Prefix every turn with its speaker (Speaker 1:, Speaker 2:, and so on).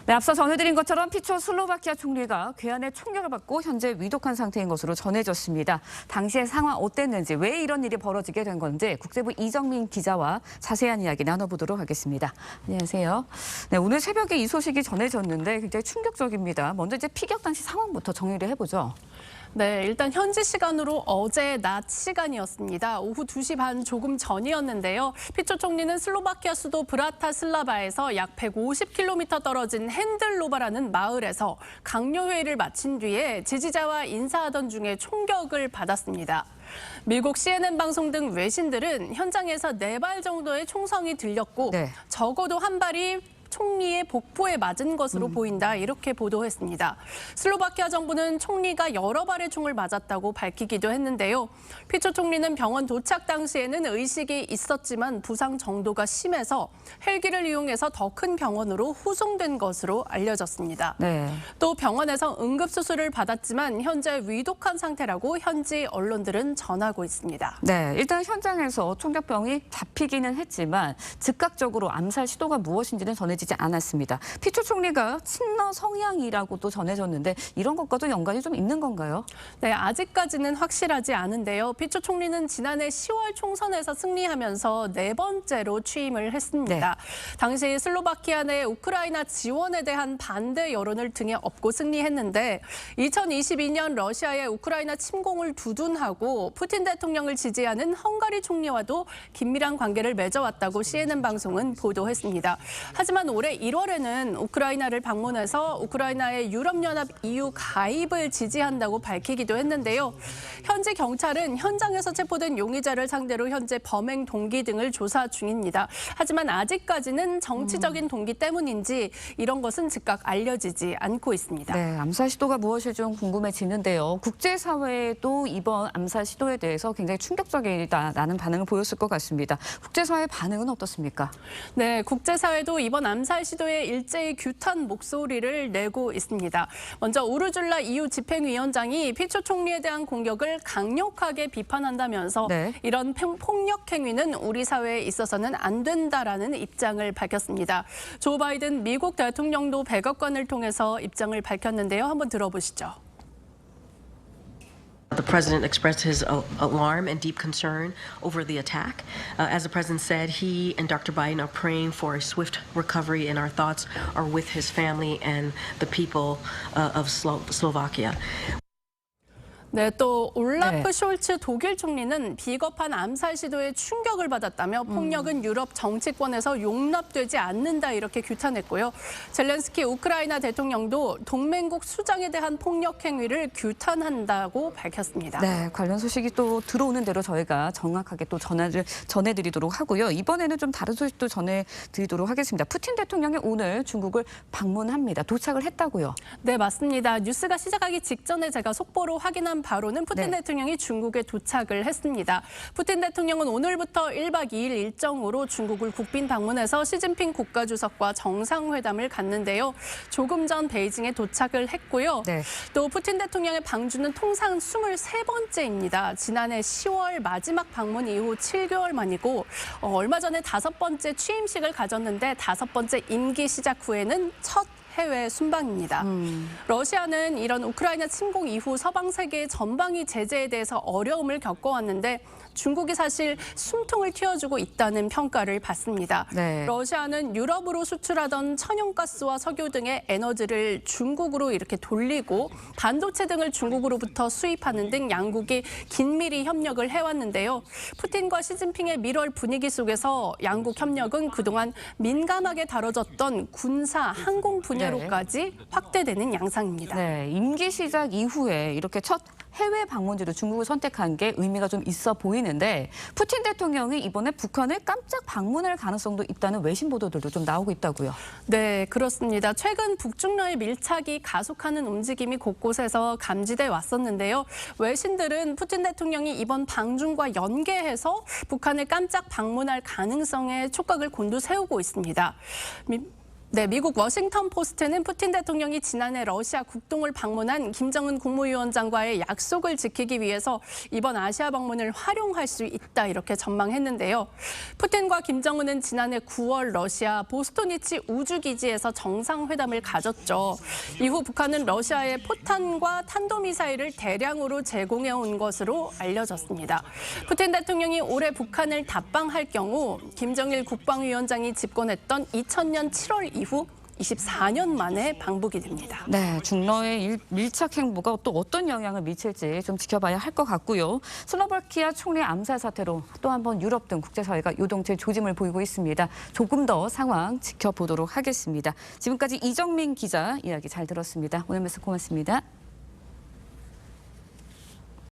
Speaker 1: 네, 앞서 전해드린 것처럼 피초 슬로바키아 총리가 괴한의 총격을 받고 현재 위독한 상태인 것으로 전해졌습니다. 당시의 상황 어땠는지, 왜 이런 일이 벌어지게 된 건지 국제부 이정민 기자와 자세한 이야기 나눠보도록 하겠습니다. 안녕하세요. 네, 오늘 새벽에 이 소식이 전해졌는데 굉장히 충격적입니다. 먼저 이제 피격 당시 상황부터 정리를 해보죠.
Speaker 2: 네, 일단 현지 시간으로 어제 낮 시간이었습니다. 오후 2시 반 조금 전이었는데요. 피초 총리는 슬로바키아 수도 브라타슬라바에서 약 150km 떨어진 핸들로바라는 마을에서 강요회의를 마친 뒤에 지지자와 인사하던 중에 총격을 받았습니다. 미국 CNN 방송 등 외신들은 현장에서 4발 정도의 총성이 들렸고 적어도 한 발이 총리의 복부에 맞은 것으로 보인다, 이렇게 보도했습니다. 슬로바키아 정부는 총리가 여러 발의 총을 맞았다고 밝히기도 했는데요. 피초 총리는 병원 도착 당시에는 의식이 있었지만 부상 정도가 심해서 헬기를 이용해서 더 큰 병원으로 후송된 것으로 알려졌습니다. 또 병원에서 응급수술을 받았지만 현재 위독한 상태라고 현지 언론들은 전하고 있습니다.
Speaker 1: 네, 일단 현장에서 총격병이 잡히기는 했지만 즉각적으로 암살 시도가 무엇인지는 전해지지 않았습니다. 피초 총리가 친러 성향이라고도 전해졌는데 이런 것과도 연관이 좀 있는 건가요?
Speaker 2: 네, 아직까지는 확실하지 않은데요. 피초 총리는 지난해 10월 총선에서 승리하면서 4번째로 취임을 했습니다. 당시 슬로바키아 내 우크라이나 지원에 대한 반대 여론을 등에 업고 승리했는데 2022년 러시아의 우크라이나 침공을 두둔하고 푸틴 대통령을 지지하는 헝가리 총리와도 긴밀한 관계를 맺어왔다고 CNN 방송은 보도했습니다. 하지만 올해 1월에는 우크라이나를 방문해서 우크라이나의 유럽연합 EU 가입을 지지한다고 밝히기도 했는데요. 현지 경찰은 현장에서 체포된 용의자를 상대로 현재 범행 동기 등을 조사 중입니다. 하지만 아직까지는 정치적인 동기 때문인지 이런 것은 즉각 알려지지 않고 있습니다.
Speaker 1: 네, 암살 시도가 무엇일지 좀 궁금해지는데요. 국제사회도 이번 암살 시도에 대해서 굉장히 충격적이다라는 반응을 보였을 것 같습니다. 국제사회 반응은 어떻습니까?
Speaker 2: 네, 국제사회도 이번 암살 시도에 일제히 규탄 목소리를 내고 있습니다. 먼저 우르줄라 EU 집행위원장이 피초 총리에 대한 공격을 강력하게 비판한다면서 이런 폭력 행위는 우리 사회에 있어서는 안 된다라는 입장을 밝혔습니다. 조 바이든 미국 대통령도 백악관을 통해서 입장을 밝혔는데요. 한번 들어보시죠.
Speaker 3: The president expressed his alarm and deep concern over the attack. As the president said, he and Dr. Biden are praying for a swift recovery, and our thoughts are with his family and the people of Slovakia.
Speaker 2: 네, 또 올라프 숄츠 독일 총리는 비겁한 암살 시도에 충격을 받았다며 폭력은 유럽 정치권에서 용납되지 않는다, 이렇게 규탄했고요. 젤렌스키 우크라이나 대통령도 동맹국 수장에 대한 폭력 행위를 규탄한다고 밝혔습니다.
Speaker 1: 네, 관련 소식이 또 들어오는 대로 저희가 정확하게 또 전해드리도록 하고요. 이번에는 좀 다른 소식도 전해드리도록 하겠습니다. 푸틴 대통령이 오늘 중국을 방문합니다. 도착을 했다고요?
Speaker 2: 네, 맞습니다. 뉴스가 시작하기 직전에 제가 속보로 확인한 바로는 푸틴 대통령이 중국에 도착을 했습니다. 푸틴 대통령은 오늘부터 1박 2일 일정으로 중국을 국빈 방문해서 시진핑 국가주석과 정상회담을 갖는데요. 조금 전 베이징에 도착을 했고요. 또 푸틴 대통령의 방주는 통상 23번째입니다. 지난해 10월 마지막 방문 이후 7개월 만이고 얼마 전에 5번째 취임식을 가졌는데 5번째 임기 시작 후에는 첫 해외 순방입니다. 러시아는 이런 우크라이나 침공 이후 서방 세계의 전방위 제재에 대해서 어려움을 겪어왔는데 중국이 사실 숨통을 틔워주고 있다는 평가를 받습니다. 러시아는 유럽으로 수출하던 천연가스와 석유 등의 에너지를 중국으로 이렇게 돌리고 반도체 등을 중국으로부터 수입하는 등 양국이 긴밀히 협력을 해왔는데요. 푸틴과 시진핑의 밀월 분위기 속에서 양국 협력은 그동안 민감하게 다뤄졌던 군사, 항공 분야로까지 확대되는 양상입니다.
Speaker 1: 네, 임기 시작 이후에 이렇게 첫 해외 방문지로 중국을 선택한 게 의미가 좀 있어 보이는데 푸틴 대통령이 이번에 북한을 깜짝 방문할 가능성도 있다는 외신 보도들도 좀 나오고 있다고요.
Speaker 2: 네, 그렇습니다. 최근 북중러의 밀착이 가속하는 움직임이 곳곳에서 감지돼 왔었는데요. 외신들은 푸틴 대통령이 이번 방중과 연계해서 북한을 깜짝 방문할 가능성에 촉각을 곤두세우고 있습니다. 네, 미국 워싱턴 포스트는 푸틴 대통령이 지난해 러시아 국동을 방문한 김정은 국무위원장과의 약속을 지키기 위해서 이번 아시아 방문을 활용할 수 있다 이렇게 전망했는데요. 푸틴과 김정은은 지난해 9월 러시아 보스토니치 우주기지에서 정상회담을 가졌죠. 이후 북한은 러시아에 포탄과 탄도미사일을 대량으로 제공해온 것으로 알려졌습니다. 푸틴 대통령이 올해 북한을 답방할 경우 김정일 국방위원장이 집권했던 2000년 7월 이후 24년 만에 방북이 됩니다.
Speaker 1: 네, 중러의 밀착 행보가 또 어떤 영향을 미칠지 좀 지켜봐야 할 것 같고요. 슬로바키아 총리 암살 사태로 또 한 번 유럽 등 국제사회가 요동칠 조짐을 보이고 있습니다. 조금 더 상황 지켜보도록 하겠습니다. 지금까지 이정민 기자 이야기 잘 들었습니다. 오늘 말씀 고맙습니다.